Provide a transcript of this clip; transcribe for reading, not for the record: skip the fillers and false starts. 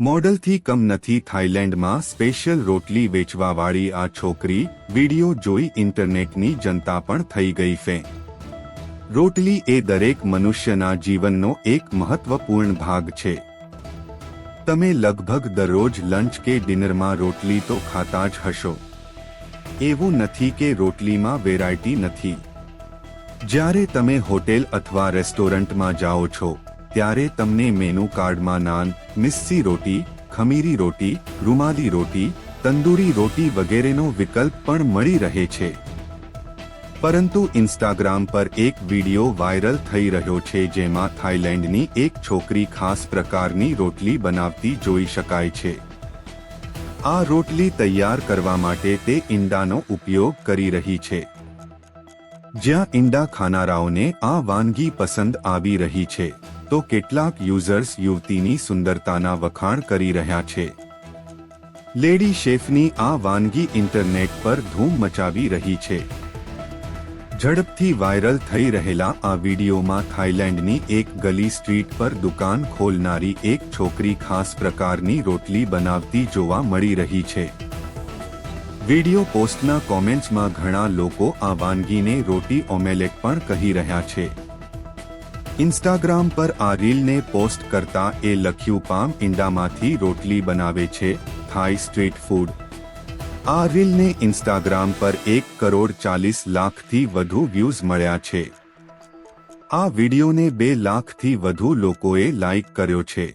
મોડલથી કમ નથી થાઈલેન્ડમાં સ્પેશિયલ રોટલી વેચવાવાળી આ છોકરી વિડિયો જોઈ ઇન્ટરનેટની જનતા પણ થઈ ગઈ ફેમ। રોટલી એ દરેક મનુષ્યના જીવનનો એક મહત્વપૂર્ણ ભાગ છે। તમે લગભગ દરરોજ લંચ કે ડિનરમાં રોટલી તો ખાતા જ હશો। એવું નથી કે રોટલીમાં વેરાયટી નથી। જ્યારે તમે હોટેલ અથવા રેસ્ટોરન્ટમાં જાઓ છો ત્યારે તમને મેનુ કાર્ડમાં નાન, મિસ્સી રોટી, ખમીરી રોટી, રૂમાલી રોટી, તંદૂરી રોટી વગેરેનો વિકલ્પ પણ મળી રહે છે। પરંતુ ઇન્સ્ટાગ્રામ પર એક વિડિયો વાયરલ થઈ રહ્યો છે જેમાં થાઈલેન્ડની એક છોકરી ખાસ પ્રકારની રોટલી બનાવતી જોઈ શકાય છે। આ રોટલી તૈયાર કરવા માટે તે ઈંડાનો ઉપયોગ કરી રહી છે। જ્યાં ઈંડા ખાનારાઓને આ વાનગી પસંદ આવી રહી છે તો કેટલાક યુઝર્સ યુવતીની સુંદરતાના વખાણ કરી રહ્યા છે। લેડી શેફની આ વાનગી ઇન્ટરનેટ પર ધૂમ મચાવી રહી છે। ઝડપથી વાયરલ થઈ રહેલા આ વિડીયોમાં થાઈલેન્ડની એક ગલી સ્ટ્રીટ પર દુકાન ખોલનારી એક છોકરી ખાસ પ્રકારની રોટલી બનાવતી જોવા મળી રહી છે। વિડીયો પોસ્ટના કોમેન્ટ્સમાં ઘણા લોકો આ વાનગીને રોટી ઓમેલેટ પણ કહી રહ્યા છે। ઇન્સ્ટાગ્રામ પર આ રીલને પોસ્ટ કરતા એ લખ્યું પામ ઈંડામાંથી રોટલી બનાવે છે થાઈ સ્ટ્રીટ ફૂડ। આ રીલને ઇન્સ્ટાગ્રામ પર 1,40,00,000થી વધુ વ્યૂઝ મળ્યા છે। આ વિડીયોને 2 લાખથી વધુ લોકોએ લાઇક કર્યો છે।